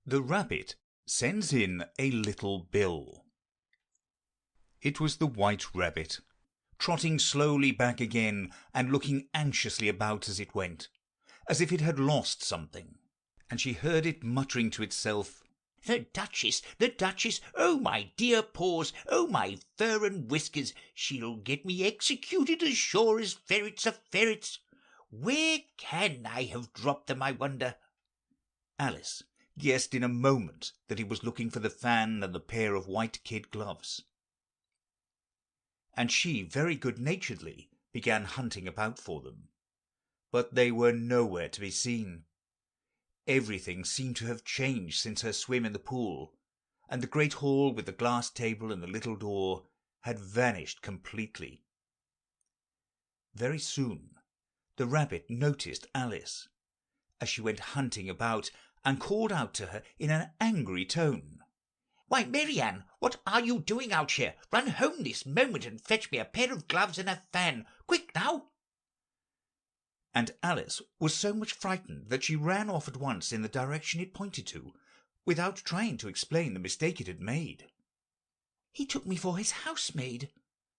The Rabbit Sends in a Little Bill. It was the White Rabbit, trotting slowly back again, and looking anxiously about as it went, as if it had lost something, and she heard it muttering to itself, "The Duchess, the Duchess! Oh, my dear paws! Oh, my fur and whiskers! She'll get me executed as sure as ferrets are ferrets. Where can I have dropped them, I wonder?" Alice guessed in a moment that he was looking for the fan and the pair of white kid gloves, and she very good-naturedly began hunting about for them. But they were nowhere to be seen. Everything seemed to have changed since her swim in the pool, and the great hall with the glass table and the little door had vanished completely. Very soon the rabbit noticed Alice, as she went hunting about, and called out to her in an angry tone, "Why, Marianne, what are you doing out here? Run home this moment and fetch me a pair of gloves and a fan. Quick now!" And Alice was so much frightened that she ran off at once in the direction it pointed to, without trying to explain the mistake it had made. "He took me for his housemaid,"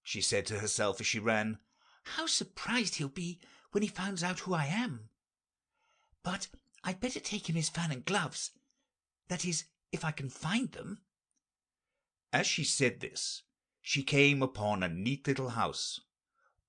she said to herself as she ran. "How surprised he'll be when he finds out who I am! But I'd better take him his fan and gloves, that is, if I can find them." As she said this, she came upon a neat little house,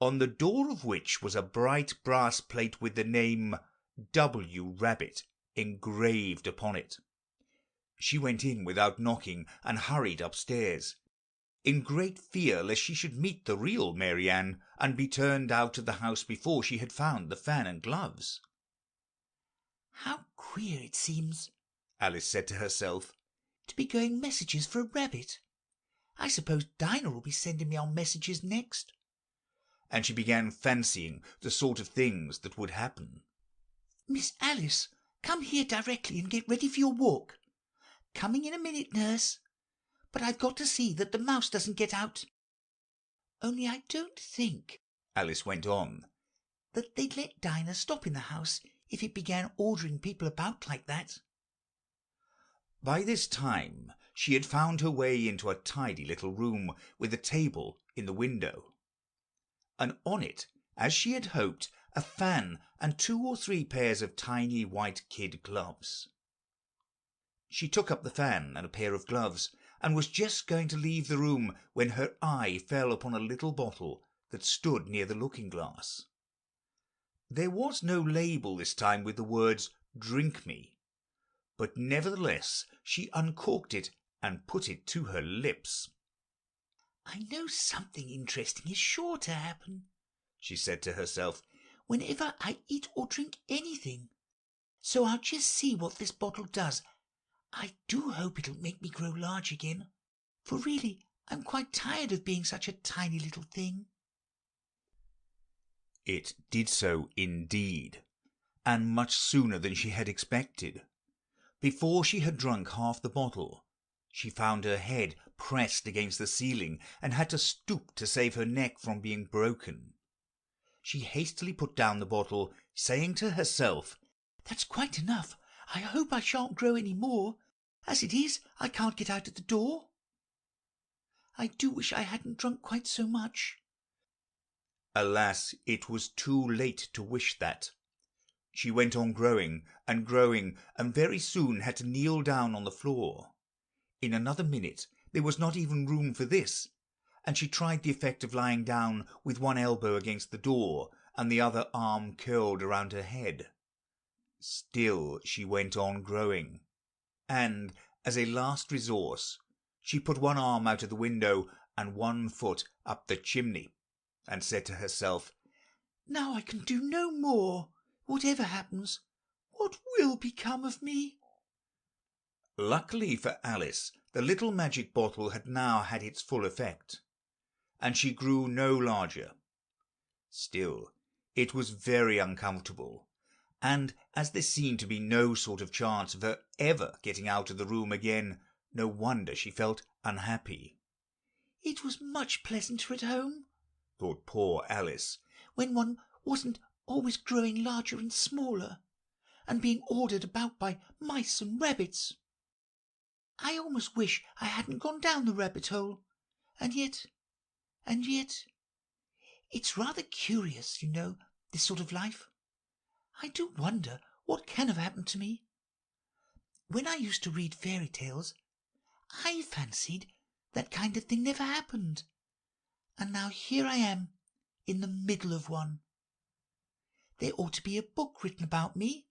on the door of which was a bright brass plate with the name W. Rabbit engraved upon it. She went in without knocking, and hurried upstairs, in great fear lest she should meet the real Marianne, and be turned out of the house before she had found the fan and gloves. "How queer it seems," Alice said to herself, "to be going messages for a rabbit. I suppose Dinah will be sending me on messages next." And she began fancying the sort of things that would happen. "Miss Alice, come here directly and get ready for your walk. Coming in a minute, nurse. But I've got to see that the mouse doesn't get out. Only I don't think," Alice went on, "that they'd let Dinah stop in the house if it began ordering people about like that." By this time she had found her way into a tidy little room with a table in the window, and on it, as she had hoped, a fan and 2 or 3 pairs of tiny white kid gloves. She took up the fan and a pair of gloves, and was just going to leave the room when her eye fell upon a little bottle that stood near the looking-glass. There was no label this time with the words "Drink me," but nevertheless she uncorked it and put it to her lips. "I know something interesting is sure to happen," she said to herself, "whenever I eat or drink anything. So I'll just see what this bottle does. I do hope it'll make me grow large again, for really I'm quite tired of being such a tiny little thing." It did so indeed, and much sooner than she had expected. Before she had drunk half the bottle, she found her head pressed against the ceiling, and had to stoop to save her neck from being broken. She hastily put down the bottle, saying to herself, "That's quite enough. I hope I shan't grow any more. As it is, I can't get out at the door. I do wish I hadn't drunk quite so much." Alas, it was too late to wish that. She went on growing and growing, and very soon had to kneel down on the floor. In another minute there was not even room for this, and she tried the effect of lying down with one elbow against the door and the other arm curled around her head. Still she went on growing, and, as a last resource, she put one arm out of the window and one foot up the chimney, and said to herself, "Now I can do no more. Whatever happens, what will become of me?" Luckily for Alice, the little magic bottle had now had its full effect, and she grew no larger. Still, it was very uncomfortable, and as there seemed to be no sort of chance of her ever getting out of the room again, no wonder she felt unhappy. "It was much pleasanter at home," thought poor Alice, "when one wasn't always growing larger and smaller, and being ordered about by mice and rabbits. I almost wish I hadn't gone down the rabbit hole. And yet, it's rather curious, this sort of life. I do wonder what can have happened to me. When I used to read fairy tales, I fancied that kind of thing never happened. And now here I am, in the middle of one. There ought to be a book written about me.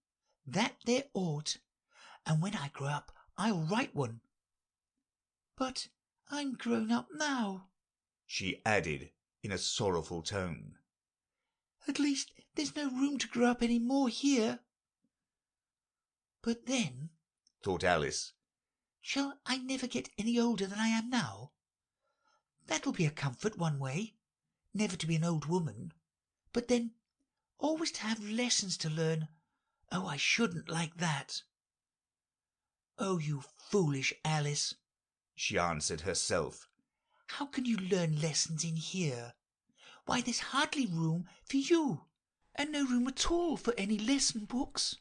That there ought. And when I grow up, I'll write one. But I'm grown up now, she added in a sorrowful tone. At least there's no room to grow up any more here. But then, thought Alice, shall I never get any older than I am now? That'll be a comfort one way, never to be an old woman, but then always to have lessons to learn. Oh, I shouldn't like that. Oh, you foolish Alice, she answered herself. How can you learn lessons in here? Why, there's hardly room for you, and no room at all for any lesson books.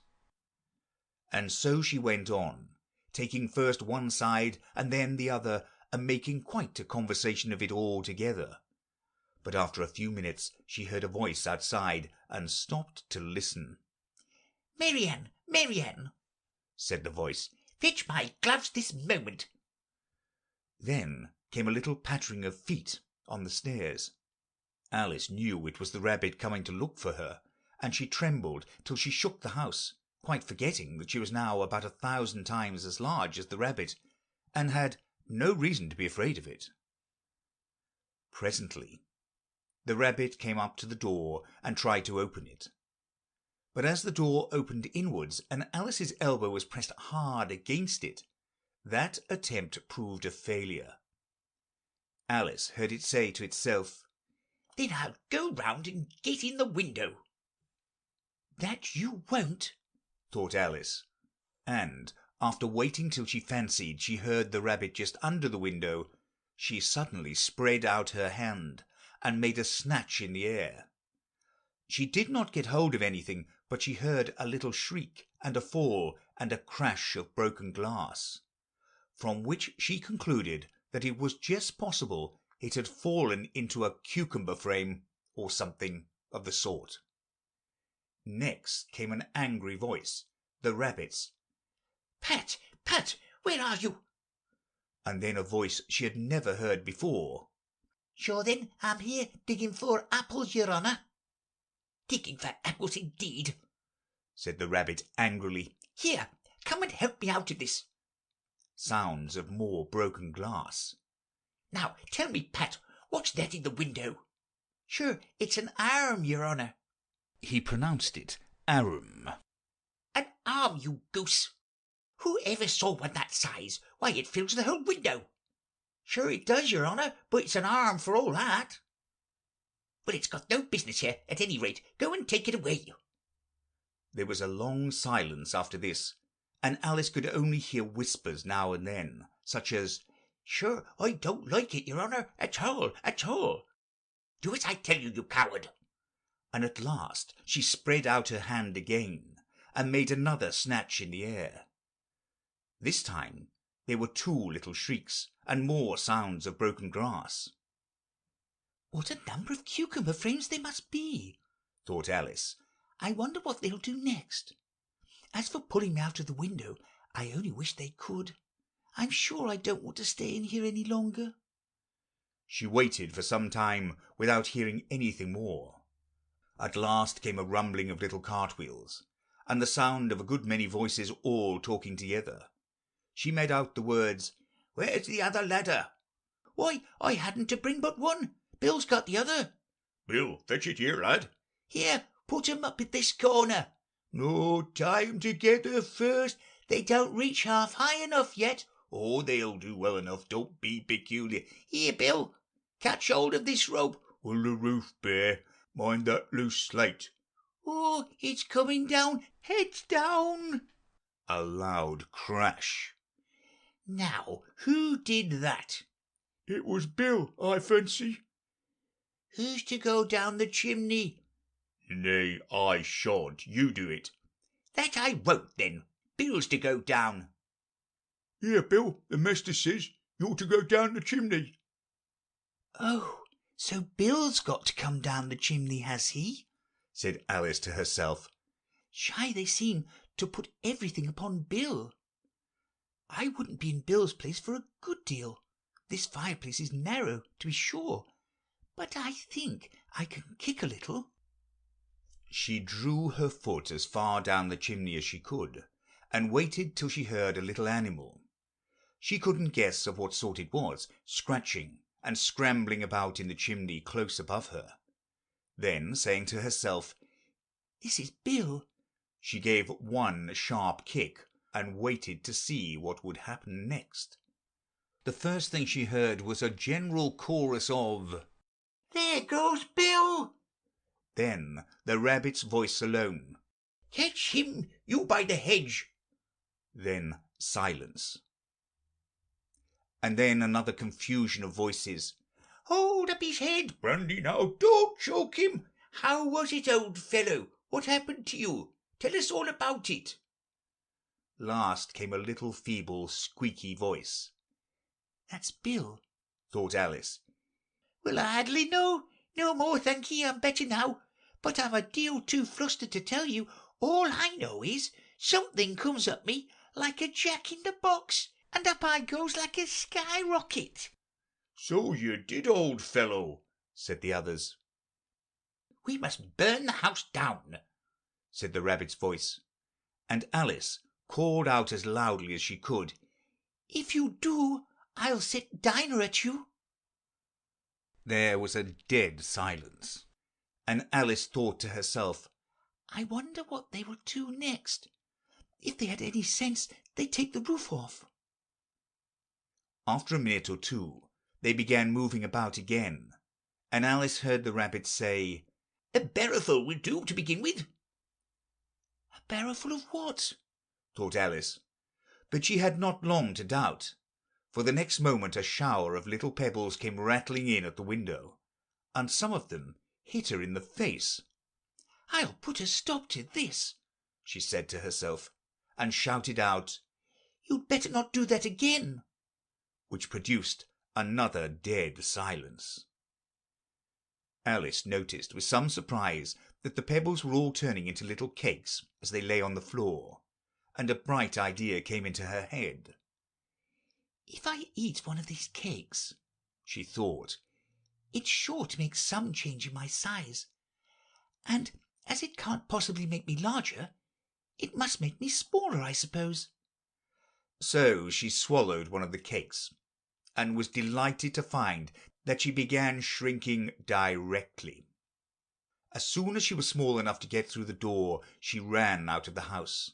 And so she went on, taking first one side and then the other, and making quite a conversation of it all together. But after a few minutes she heard a voice outside, and stopped to listen. "Marianne, Marianne," said the voice, "fetch my gloves this moment." Then came a little pattering of feet on the stairs. Alice knew it was the rabbit coming to look for her, and she trembled till she shook the house, quite forgetting that she was now about 1,000 times as large as the rabbit, and had no reason to be afraid of it. Presently the rabbit came up to the door and tried to open it. But as the door opened inwards, and Alice's elbow was pressed hard against it, that attempt proved a failure. Alice heard it say to itself, "Then I'll go round and get in the window." "That you won't," thought Alice, and after waiting till she fancied she heard the rabbit just under the window, she suddenly spread out her hand and made a snatch in the air. She did not get hold of anything, but she heard a little shriek and a fall and a crash of broken glass, from which she concluded that it was just possible it had fallen into a cucumber frame or something of the sort. Next came an angry voice, the rabbit's. "Pat, Pat, where are you?" And then a voice she had never heard before. "Sure then, I'm here digging for apples, your honour." "Digging for apples indeed," said the rabbit angrily. "Here, come and help me out of this." Sounds of more broken glass. "Now tell me, Pat, what's that in the window?" "Sure, it's an arm, your honour." He pronounced it arum. "An arm, you goose! Who ever saw one that size? Why, it fills the whole window." "Sure it does, your honour, but it's an arm for all that." "Well, it's got no business here, at any rate. Go and take it away." There was a long silence after this, and Alice could only hear whispers now and then, such as, "Sure, I don't like it, your honour, at all, at all." "Do as I tell you, you coward." And at last she spread out her hand again, and made another snatch in the air. This time there were 2 little shrieks, and more sounds of broken glass. "What a number of cucumber frames there must be," thought Alice. "I wonder what they'll do next. As for pulling me out of the window, I only wish they could. I'm sure I don't want to stay in here any longer." She waited for some time without hearing anything more. At last came a rumbling of little cartwheels, and the sound of a good many voices all talking together. She made out the words, "Where's the other ladder?" "Why, I hadn't to bring but one. Bill's got the other." "Bill, fetch it here, lad." "Here, put 'em up at this corner." "No, tie 'em together first." "They don't reach half high enough yet." "Oh, they'll do well enough, don't be peculiar." "Here, Bill, catch hold of this rope." "Will the roof bear? Mind that loose slate." "Oh, it's coming down, heads down." A loud crash. "Now, who did that?" "It was Bill, I fancy." "Who's to go down the chimney?" "Nay, I shan't. You do it." "That I won't, then. Bill's to go down." "Here, Bill, the master says you ought to go down the chimney." Oh, so Bill's got to come down the chimney, has he? said Alice to herself. Shy they seem to put everything upon Bill. I wouldn't be in Bill's place for a good deal. This fireplace is narrow, to be sure, but I think I can kick a little. She drew her foot as far down the chimney as she could, and waited till she heard a little animal. She couldn't guess of what sort it was, scratching and scrambling about in the chimney close above her. Then, saying to herself, "This is Bill," she gave one sharp kick and waited to see what would happen next. The first thing she heard was a general chorus of, "There goes Bill!" Then the rabbit's voice alone. "Catch him, you by the hedge!" Then silence. And then another confusion of voices. "Hold up his head, Brandy, now, don't choke him. How was it, old fellow? What happened to you? Tell us all about it." Last came a little feeble, squeaky voice. "That's Bill," thought Alice. "Well, I hardly know. No more, thank ye, I'm better now. But I'm a deal too flustered to tell you. All I know is something comes up me like a jack-in-the-box, and up I goes like a skyrocket." "So you did, old fellow," said the others. "We must burn the house down," said the rabbit's voice, and Alice called out as loudly as she could, "If you do, I'll set Dinah at you." There was a dead silence, and Alice thought to herself, "I wonder what they will do next. If they had any sense, they'd take the roof off." After a minute or two, they began moving about again, and Alice heard the rabbit say, "A barrowful will do to begin with." "A barrowful of what?" thought Alice. But she had not long to doubt, for the next moment a shower of little pebbles came rattling in at the window, and some of them hit her in the face. "I'll put a stop to this," she said to herself, and shouted out, "You'd better not do that again," which produced another dead silence. Alice noticed with some surprise that the pebbles were all turning into little cakes as they lay on the floor, and a bright idea came into her head. "If I eat one of these cakes," she thought, "it's sure to make some change in my size, and as it can't possibly make me larger, it must make me smaller, I suppose." So she swallowed one of the cakes, and was delighted to find that she began shrinking directly. As soon as she was small enough to get through the door, she ran out of the house,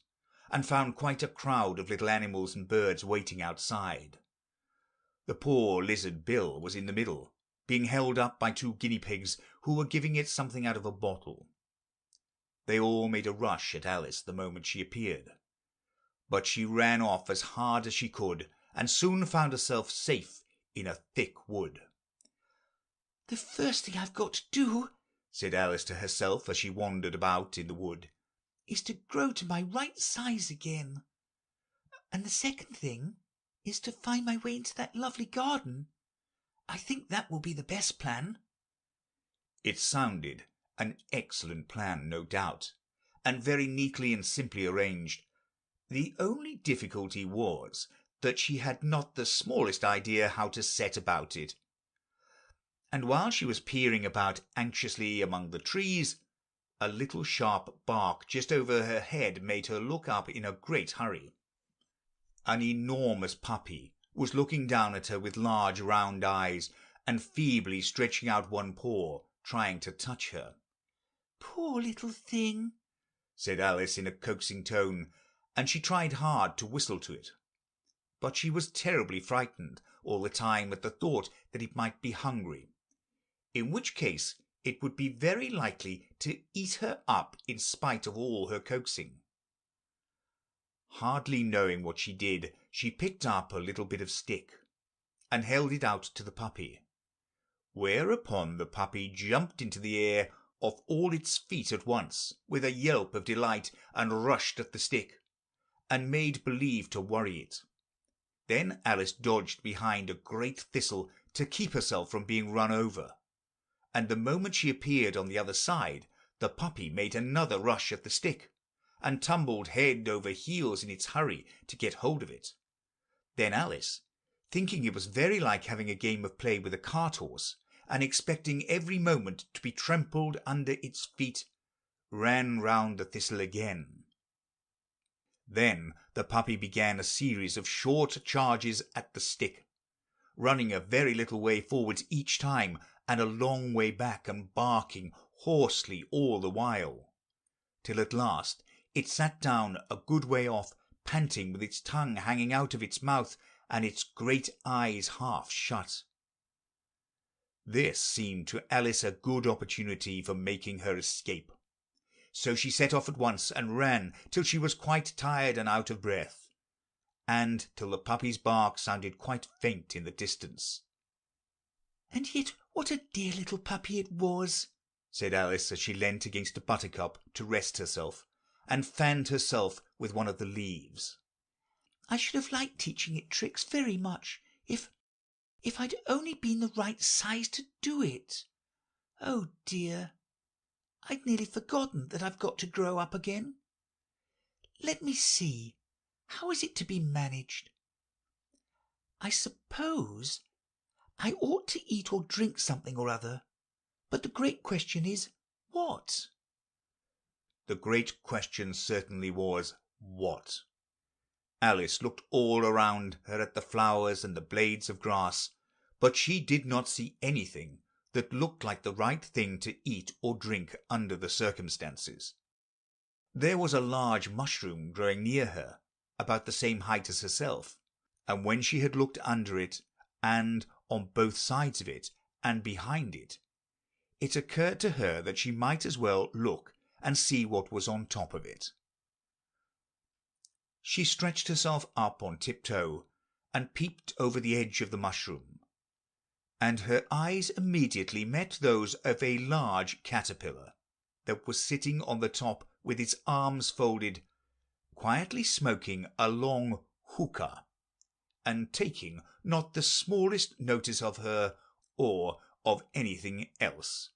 and found quite a crowd of little animals and birds waiting outside. The poor lizard Bill was in the middle, being held up by 2 guinea pigs who were giving it something out of a bottle. They all made a rush at Alice the moment she appeared, but she ran off as hard as she could, and soon found herself safe in a thick wood. "The first thing I've got to do," said Alice to herself as she wandered about in the wood, "is to grow to my right size again. And the second thing is to find my way into that lovely garden. I think that will be the best plan." It sounded an excellent plan, no doubt, and very neatly and simply arranged. The only difficulty was that she had not the smallest idea how to set about it. And while she was peering about anxiously among the trees, a little sharp bark just over her head made her look up in a great hurry. An enormous puppy was looking down at her with large round eyes, and feebly stretching out one paw, trying to touch her. "Poor little thing," said Alice in a coaxing tone, and she tried hard to whistle to it. But she was terribly frightened all the time at the thought that it might be hungry, in which case it would be very likely to eat her up in spite of all her coaxing. Hardly knowing what she did, she picked up a little bit of stick and held it out to the puppy, whereupon the puppy jumped into the air off all its feet at once with a yelp of delight, and rushed at the stick, and made believe to worry it. Then Alice dodged behind a great thistle to keep herself from being run over, and the moment she appeared on the other side, the puppy made another rush at the stick, and tumbled head over heels in its hurry to get hold of it. Then Alice, thinking it was very like having a game of play with a cart horse, and expecting every moment to be trampled under its feet, ran round the thistle again. Then the puppy began a series of short charges at the stick, running a very little way forwards each time, and a long way back, and barking hoarsely all the while, till at last it sat down a good way off, panting, with its tongue hanging out of its mouth, and its great eyes half shut. This seemed to Alice a good opportunity for making her escape, so she set off at once, and ran till she was quite tired and out of breath, and till the puppy's bark sounded quite faint in the distance. "And yet what a dear little puppy it was," said Alice, as she leant against a buttercup to rest herself, and fanned herself with one of the leaves. "I should have liked teaching it tricks very much, if I'd only been the right size to do it. Oh dear, I'd nearly forgotten that I've got to grow up again. Let me see, how is it to be managed? I suppose I ought to eat or drink something or other, but the great question is, what?" The great question certainly was, what? Alice looked all around her at the flowers and the blades of grass, but she did not see anything that looked like the right thing to eat or drink under the circumstances. There was a large mushroom growing near her, about the same height as herself, and when she had looked under it, and on both sides of it, and behind it, it occurred to her that she might as well look and see what was on top of it. She stretched herself up on tiptoe, and peeped over the edge of the mushroom, and her eyes immediately met those of a large caterpillar that was sitting on the top with its arms folded, quietly smoking a long hookah, and taking not the smallest notice of her or of anything else.